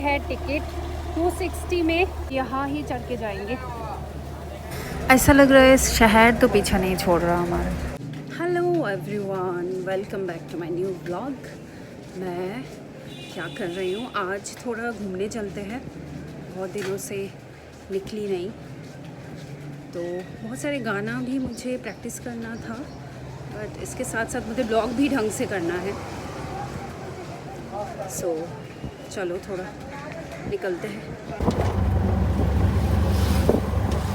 है टिकट 260 में, यहाँ ही चढ़ के जाएंगे। ऐसा लग रहा है शहर तो पीछा नहीं छोड़ रहा हमारा। Hello everyone, welcome back to my new blog. मैं क्या कर रही हूँ, आज थोड़ा घूमने चलते हैं। बहुत दिनों से निकली नहीं, तो बहुत सारे गाना भी मुझे प्रैक्टिस करना था, बट इसके साथ साथ मुझे ब्लॉग भी ढंग से करना है। सो चलो थोड़ा निकलते हैं।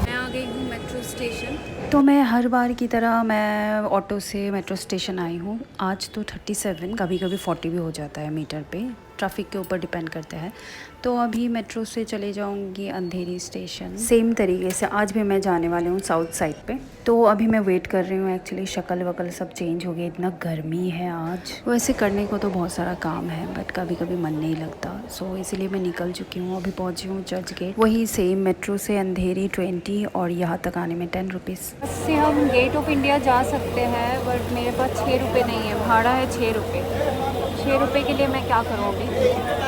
मैं आ गई हूँ मेट्रो स्टेशन। तो मैं हर बार की तरह मैं ऑटो से मेट्रो स्टेशन आई हूँ। आज तो 37, कभी कभी 40 भी हो जाता है मीटर पे, ट्रैफिक के ऊपर डिपेंड करता है। तो अभी मेट्रो से चले जाऊँगी अंधेरी स्टेशन। सेम तरीके से आज भी मैं जाने वाली हूँ साउथ साइड पे। तो अभी मैं वेट कर रही हूँ। एक्चुअली शक्ल वकल सब चेंज हो गई, इतना गर्मी है आज। वैसे करने को तो बहुत सारा काम है, बट कभी कभी मन नहीं लगता। सो इसीलिए मैं निकल चुकी हूँ। अभी पहुँची हूँ चर्च गेट। वही सेम मेट्रो से अंधेरी 20 और यहाँ तक आने में 10 रुपीज़। से हम गेट ऑफ इंडिया जा सकते हैं, बट मेरे पास 6 रुपये नहीं है। भाड़ा है 6 रुपये। 6 रुपये के लिए मैं क्या करूँ अभी?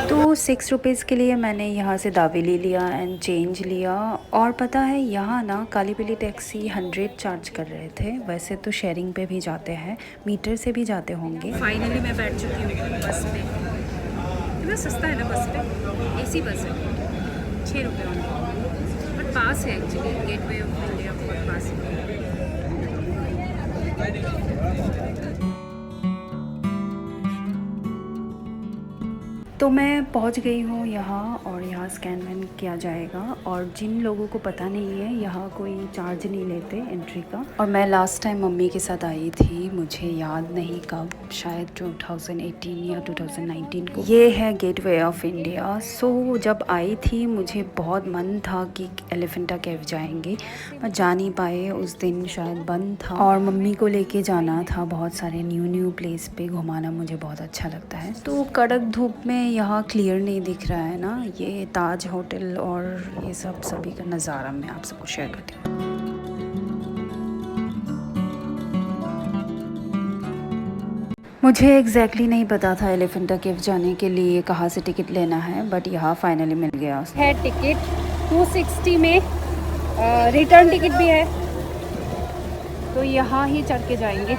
तो 6 रुपीज़ के लिए मैंने यहाँ से दावेली लिया एंड चेंज लिया। और पता है यहाँ ना काली पीली टैक्सी 100 चार्ज कर रहे थे। वैसे तो शेयरिंग पे भी जाते हैं, मीटर से भी जाते होंगे। फाइनली मैं बैठ चुकी हूँ बस पे। इतना सस्ता है ना बस पे, एसी बस है। 6 रुपये ऑनली, बट पास है एक्चुअली। गेटवे ऑफ इंडिया बहुत पास है। तो मैं पहुंच गई हूँ यहाँ, और यहाँ स्कैन वैन किया जाएगा। और जिन लोगों को पता नहीं है, यहाँ कोई चार्ज नहीं लेते एंट्री का। और मैं लास्ट टाइम मम्मी के साथ आई थी, मुझे याद नहीं कब, शायद 2018 या 2019 को। ये है गेटवे ऑफ इंडिया। सो जब आई थी मुझे बहुत मन था कि एलिफेंटा केव जाएंगे, पर जा नहीं पाए। उस दिन शायद बंद था, और मम्मी को लेके जाना था बहुत सारे न्यू प्लेस पे घुमाना। मुझे बहुत अच्छा लगता है। तो कड़क धूप में यहाँ क्लियर नहीं दिख रहा है ना, ये ताज होटल और ये सब सभी का नज़ारा मैं आप सबको शेयर करती हूँ। मुझे एग्जैक्टली नहीं पता था एलिफेंटा केव जाने के लिए कहाँ से टिकट लेना है, बट यहाँ फाइनली मिल गया है टिकट 260 में, रिटर्न टिकट भी है, तो यहाँ ही चढ़ के जाएंगे।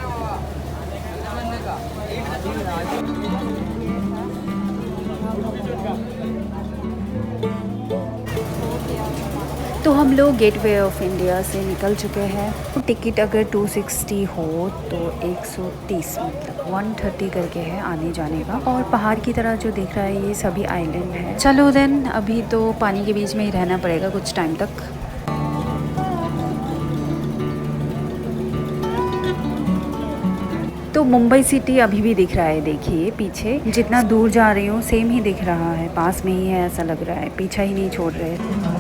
तो हम लोग गेटवे ऑफ इंडिया से निकल चुके हैं। तो टिकट अगर 260 हो तो 130, मतलब 130 करके है आने जाने का। और पहाड़ की तरह जो दिख रहा है ये सभी आइलैंड है। चलो देन, अभी तो पानी के बीच में ही रहना पड़ेगा कुछ टाइम तक। तो मुंबई सिटी अभी भी दिख रहा है, देखिए पीछे। जितना दूर जा रही हूँ सेम ही दिख रहा है, पास में ही है ऐसा लग रहा है, पीछा ही नहीं छोड़ रहे।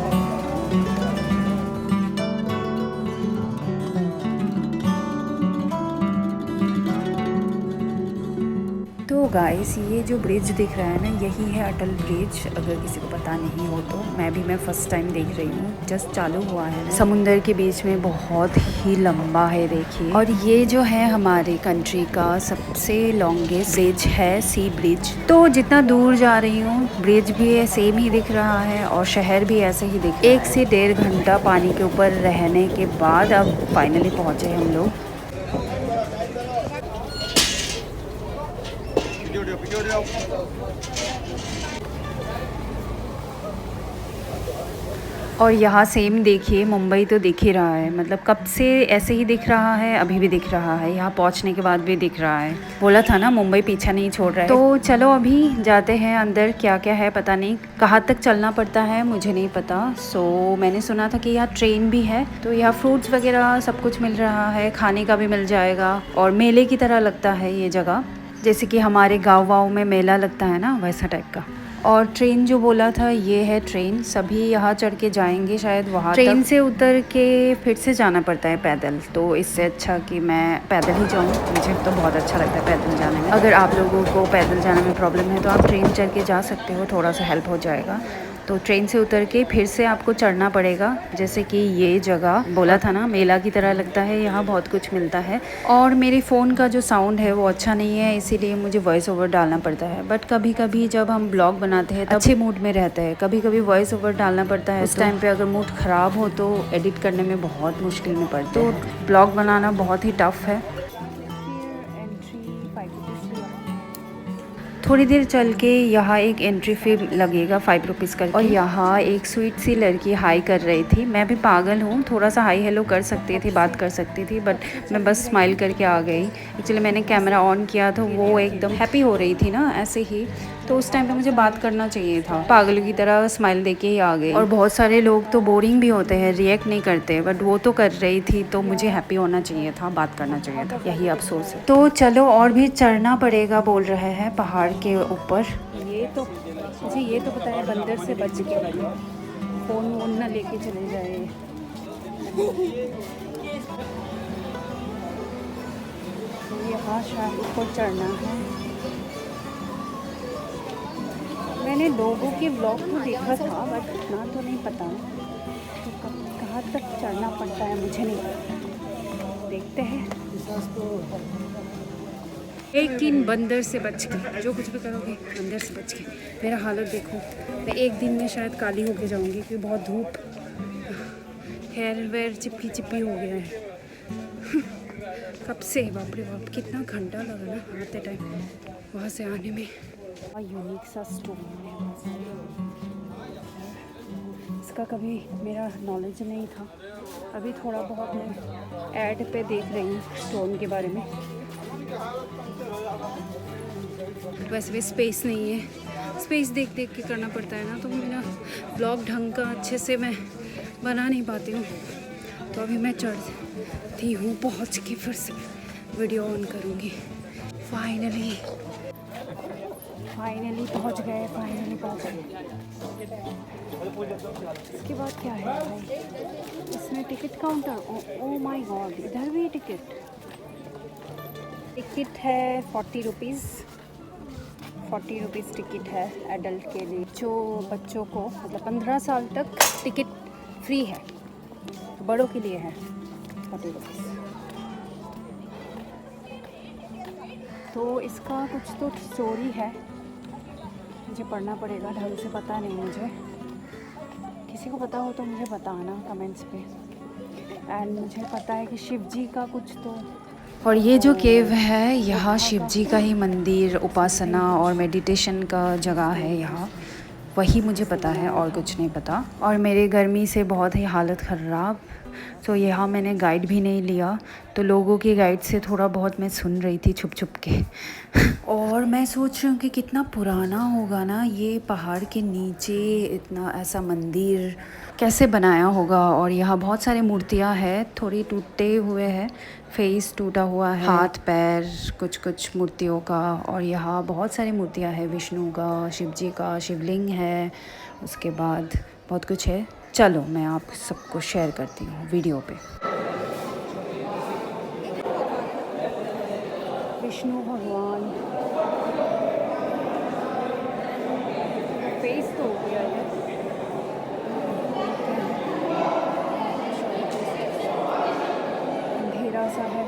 तो गाइस, ये जो ब्रिज दिख रहा है ना, यही है अटल ब्रिज। अगर किसी को पता नहीं हो तो, मैं फर्स्ट टाइम देख रही हूँ, जस्ट चालू हुआ है। समुंदर के बीच में बहुत ही लंबा है, देखिए। और ये जो है हमारे कंट्री का सबसे लॉन्गेस्ट ब्रिज है, सी ब्रिज। तो जितना दूर जा रही हूँ ब्रिज भी सेम ही दिख रहा है, और शहर भी ऐसे ही दिख रहा है। 1 से 1.5 घंटा पानी के ऊपर रहने के बाद अब फाइनली पहुँचे हम लोग। और यहाँ सेम देखिए, मुंबई तो दिख ही रहा है, मतलब कब से ऐसे ही दिख रहा है, अभी भी दिख रहा है, यहाँ पहुँचने के बाद भी दिख रहा है। बोला था ना मुंबई पीछा नहीं छोड़ रहा है। तो चलो अभी जाते हैं अंदर। क्या क्या है पता नहीं, कहाँ तक चलना पड़ता है मुझे नहीं पता। सो मैंने सुना था कि यहाँ ट्रेन भी है, तो यहाँ फ्रूट्स वगैरह सब कुछ मिल रहा है, खाने का भी मिल जाएगा। और मेले की तरह लगता है ये जगह, जैसे कि हमारे गाँव वाँव में मेला लगता है ना, वैसा टाइप का। और ट्रेन जो बोला था, ये है ट्रेन। सभी यहाँ चढ़ के जाएंगे शायद वहाँ। ट्रेन से उतर के फिर से जाना पड़ता है पैदल, तो इससे अच्छा कि मैं पैदल ही जाऊँ। मुझे तो बहुत अच्छा लगता है पैदल जाने में। अगर आप लोगों को पैदल जाने में प्रॉब्लम है तो आप ट्रेन चढ़ के जा सकते हो, थोड़ा सा हेल्प हो जाएगा। तो ट्रेन से उतर के फिर से आपको चढ़ना पड़ेगा। जैसे कि ये जगह बोला था ना, मेला की तरह लगता है, यहाँ बहुत कुछ मिलता है। और मेरे फ़ोन का जो साउंड है वो अच्छा नहीं है, इसीलिए मुझे वॉइस ओवर डालना पड़ता है। बट कभी कभी जब हम ब्लॉग बनाते हैं तब अच्छे मूड में रहते हैं, कभी कभी वॉइस ओवर डालना पड़ता है। उस टाइम पे अगर मूड ख़राब हो तो एडिट करने में बहुत मुश्किल में पड़ते हैं। तो ब्लॉग बनाना बहुत ही टफ़ है। थोड़ी देर चल के यहाँ एक एंट्री फ़ी लगेगा 5 रुपीज़ करके। और यहाँ एक स्वीट सी लड़की हाई कर रही थी। मैं भी पागल हूँ, थोड़ा सा हाई हेलो कर सकती थी, बात कर सकती थी, बट मैं बस स्माइल करके आ गई। एक्चुअली मैंने कैमरा ऑन किया तो वो एकदम हैप्पी हो रही थी ना ऐसे ही, तो उस टाइम पे मुझे बात करना चाहिए था। पागलों की तरह स्माइल देके ही आ गई। और बहुत सारे लोग तो बोरिंग भी होते हैं, रिएक्ट नहीं करते, बट वो तो कर रही थी तो मुझे हैप्पी होना चाहिए था, बात करना चाहिए था, यही अफसोस है। तो चलो, और भी चढ़ना पड़ेगा बोल रहे हैं पहाड़ के ऊपर। ये तो मुझे ये तो पता है, बंदर से बच के फ़ोन वोन ना लेके चले जाए। यहाँ शायद ऊपर चढ़ना है। मैंने लोगों के ब्लॉग को देखा था, बट इतना तो नहीं पता तो कहाँ तक चढ़ना पड़ता है मुझे नहीं पता। देखते हैं। लेकिन बंदर से बच के, जो कुछ भी करोगे बंदर से बच के। मेरा हालत देखो, मैं एक दिन में शायद काली होके जाऊंगी, क्योंकि बहुत धूप, हेयर वेयर चिपकी चिपकी हो गया है। कब से, बाप रे बाप, कितना घंटा लगा ना आते टाइम वहाँ से आने में। यूनिक सा स्टोन है, इसका कभी मेरा नॉलेज नहीं था। अभी थोड़ा बहुत मैं ऐड पे देख रही हूँ स्टोन के बारे में। वैसे भी स्पेस नहीं है, स्पेस देख देख के करना पड़ता है ना, तो मेरा ब्लॉग ढंग का अच्छे से मैं बना नहीं पाती हूँ। तो अभी मैं चढ़ती हूँ, पहुँच के फिर से वीडियो ऑन करूँगी। फाइनली पहुँच गए, फाइनली पहुँच गए। इसके बाद क्या है भाई, इसमें ticket counter, oh my God, इधर भी टिकट है 40 रुपीज़। 40 रुपीज़ टिकट है एडल्ट के लिए। जो बच्चों को मतलब 15 साल तक टिकट फ्री है, बड़ों के लिए है 40 रुपीज़। तो इसका कुछ तो स्टोरी है, मुझे पढ़ना पड़ेगा, ढंग से पता नहीं मुझे। किसी को पता हो तो मुझे बताना कमेंट्स पे। एंड मुझे पता है कि शिव जी का कुछ तो, और ये जो केव है यहाँ शिव जी का ही मंदिर, उपासना और मेडिटेशन का जगह है यहाँ, वही मुझे पता है और कुछ नहीं पता। और मेरे गर्मी से बहुत ही हालत ख़राब, तो यहाँ मैंने गाइड भी नहीं लिया, तो लोगों की गाइड से थोड़ा बहुत मैं सुन रही थी छुप छुप के। और मैं सोच रही हूँ कि कितना पुराना होगा ना ये पहाड़ के नीचे इतना ऐसा मंदिर कैसे बनाया होगा। और यहाँ बहुत सारी मूर्तियाँ हैं, थोड़ी टूटे हुए हैं, फेस टूटा हुआ है, हाथ पैर कुछ कुछ मूर्तियों का। और यहाँ बहुत सारी मूर्तियाँ हैं, विष्णु का, शिव जी का, शिवलिंग है, उसके बाद बहुत कुछ है। चलो मैं आप सबको शेयर करती हूँ वीडियो पे। विष्णु भगवान फेस तो हो गया है, अंधेरा सा है।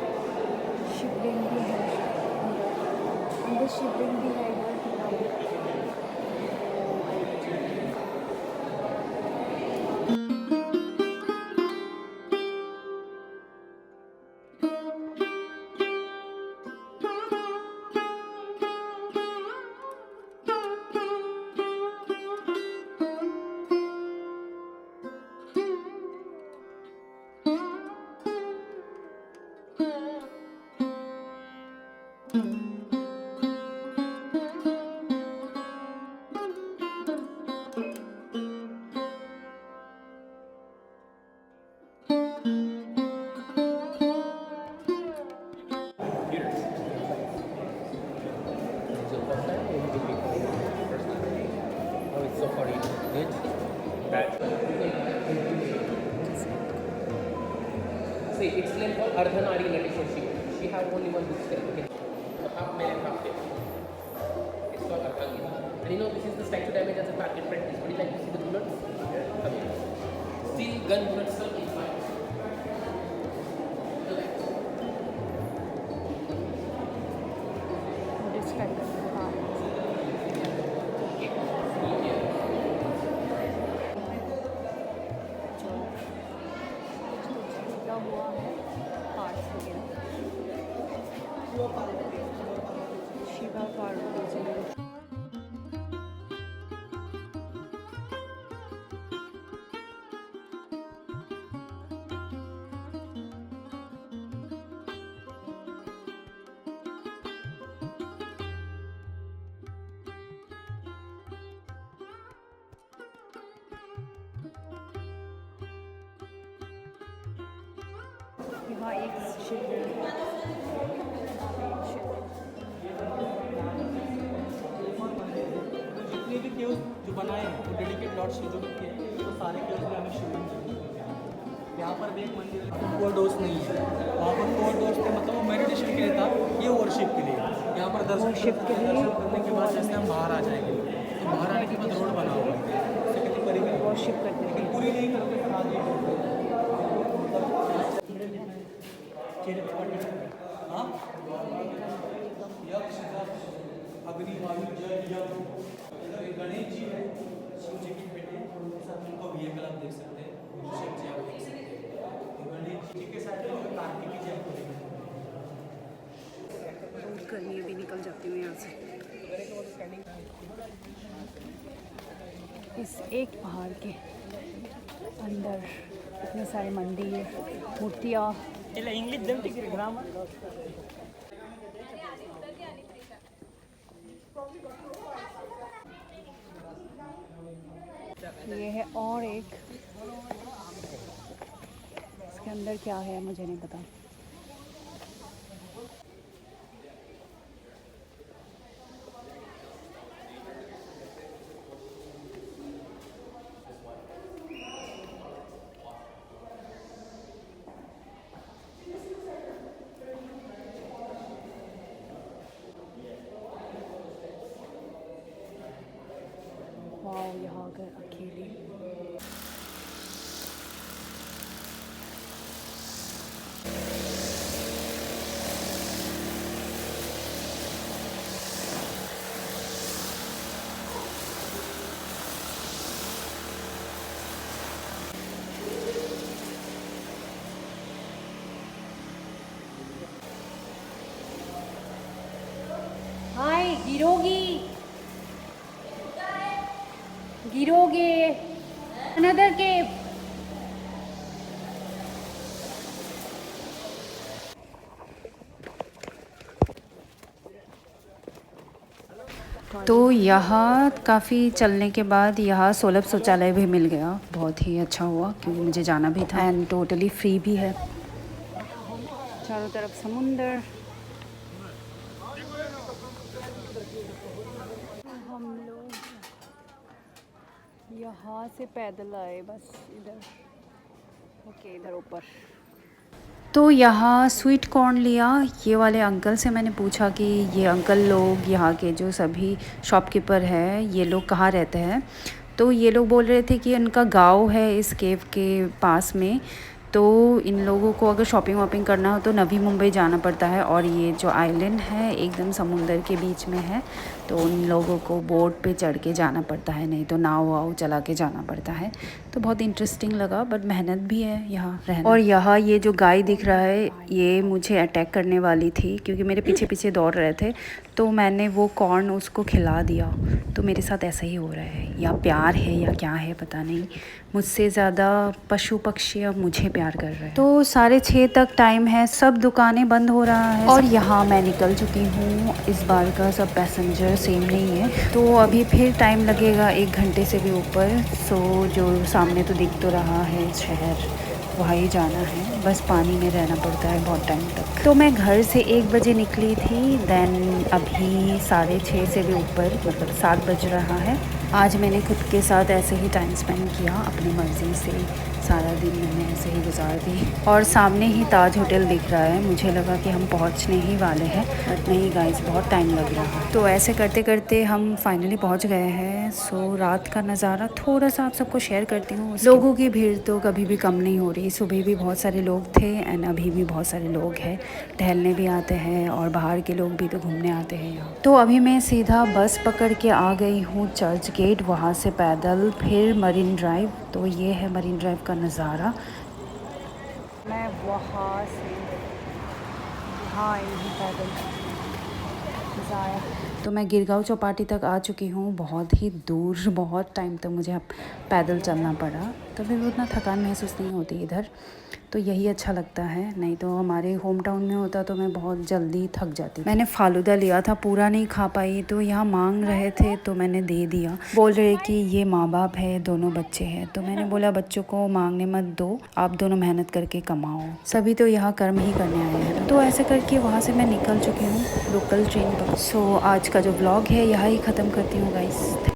शिवलिंग भी है अंदर, शिवलिंग भी है इधर। See, it's named called Ardhanari relationship. She have only one good step. Okay. So half male and half female. It's called Ardhanari. And you know, this is the statue damage as a target practice. Would you like to see the ruler? gun bullets will be fine. Shiva Parvati ji. यहाँ एक शिवलिंग है। जितने भी caves जो बनाए हैं वो dedicate Lord Shiv के हैं, तो सारे केव्स में हमें शिवलिंग मिलती है। यहाँ पर भी एक मंदिर है, कोरडोस नहीं है, वहाँ पर कोरडोस थे, मतलब वो मेडिटेशन के लिए था, ये वर्शिप के लिए। यहाँ पर दर्शन करने के बाद जैसे हम बाहर आ जाएंगे, तो बाहर आने के बाद रोड बना हुआ है, उससे कितनी परिक्रमा वर्शिप करते हैं। लेकिन पूरी नहीं करते फिर आगे चेहरे पर पट्टी है। हाँ, यक्ष अग्नि वायु जल यम, गणेश जी है, शिव जी के बेटे, साथ उनको व्हीकल आप देख सकते हैं, शिव जी आप देख सकते हैं, गणेश जी के साथ में कार्तिक जी आपको देख सकते हैं। गर्मी अभी निकल जाती हूँ यहाँ से। इस एक पहाड़ के अंदर इतने सारे मंदिर, मूर्तियाँ। ये है और एक, इसके अंदर क्या है मुझे नहीं पता। वाह, यहाँ अगर अकेले हाय गिरोगे अनदर केव। तो यहाँ काफ़ी चलने के बाद यहाँ सुलभ शौचालय भी मिल गया, बहुत ही अच्छा हुआ क्योंकि मुझे जाना भी था एंड टोटली फ्री भी है। चारों तरफ समुंदर। हम लोग यहाँ से पैदल आए बस इधर। ओके, इधर ऊपर। तो यहाँ स्वीट कॉर्न लिया। ये वाले अंकल से मैंने पूछा कि ये अंकल लोग यहाँ के जो सभी शॉपकीपर हैं ये लोग कहाँ रहते हैं। तो ये लोग बोल रहे थे कि इनका गांव है इस केव के पास में, तो इन लोगों को अगर शॉपिंग वॉपिंग करना हो तो नवी मुंबई जाना पड़ता है। और ये जो आइलैंड है एकदम समुंदर के बीच में है, तो उन लोगों को बोट पे चढ़ के जाना पड़ता है, नहीं तो नाव वाव चला के जाना पड़ता है। तो बहुत इंटरेस्टिंग लगा, बट मेहनत भी है यहाँ रहना। और यहाँ ये जो गाय दिख रहा है ये मुझे अटैक करने वाली थी क्योंकि मेरे पीछे पीछे दौड़ रहे थे, तो मैंने वो कॉर्न उसको खिला दिया। तो मेरे साथ ऐसा ही हो रहा है, या प्यार है या क्या है पता नहीं, मुझसे ज़्यादा पशु पक्षी अब मुझे प्यार कर रहे हैं। तो 6:30 तक टाइम है, सब दुकानें बंद हो रहा है और यहाँ मैं निकल चुकी हूँ। इस बार का सब पैसेंजर सेम नहीं है, तो अभी फिर टाइम लगेगा 1 घंटे से भी ऊपर। सो जो सामने तो दिख तो रहा है शहर, वहाँ ही जाना है, बस पानी में रहना पड़ता है बहुत टाइम तक। तो मैं घर से 1 बजे निकली थी, देन अभी 6:30 से भी ऊपर, मतलब 7 बज रहा है। आज मैंने खुद के साथ ऐसे ही टाइम स्पेंड किया, अपनी मर्ज़ी से सारा दिन मैंने ऐसे ही गुजार दी। और सामने ही ताज होटल दिख रहा है, मुझे लगा कि हम पहुंचने ही वाले हैं, बट नहीं गाइस, बहुत टाइम लग रहा है। तो ऐसे करते करते हम फाइनली पहुंच गए हैं। सो रात का नज़ारा थोड़ा सा आप सबको शेयर करती हूँ। लोगों की भीड़ तो कभी भी कम नहीं हो रही। सुबह भी बहुत सारे लोग थे एंड अभी भी बहुत सारे लोग हैं, टहलने भी आते हैं और बाहर के लोग भी तो घूमने आते हैं यहाँ। तो अभी मैं सीधा बस पकड़ के आ गई हूँ चर्च गेट, वहाँ से पैदल फिर मरीन ड्राइव। तो ये है मरीन ड्राइव का नज़ारा। मैं वहाँ से यहाँ आई हूँ पैदल, मज़ा आया। तो मैं गिरगांव चौपाटी तक आ चुकी हूँ, बहुत ही दूर, बहुत टाइम तक मुझे पैदल चलना पड़ा। तभी भी उतना थकान महसूस नहीं होती इधर, तो यही अच्छा लगता है। नहीं तो हमारे होम टाउन में होता तो मैं बहुत जल्दी थक जाती। मैंने फालूदा लिया था, पूरा नहीं खा पाई, तो यहाँ मांग रहे थे तो मैंने दे दिया। बोल रहे कि ये माँ बाप है, दोनों बच्चे हैं, तो मैंने बोला बच्चों को मांगने मत दो, आप दोनों मेहनत करके कमाओ, सभी तो यहाँ कर्म ही करने आए हैं। तो ऐसे करके वहाँ से मैं निकल चुकी हूँ लोकल ट्रेन पर। सो आज का जो व्लॉग है यहाँ ही ख़त्म करती हूँ गाइस।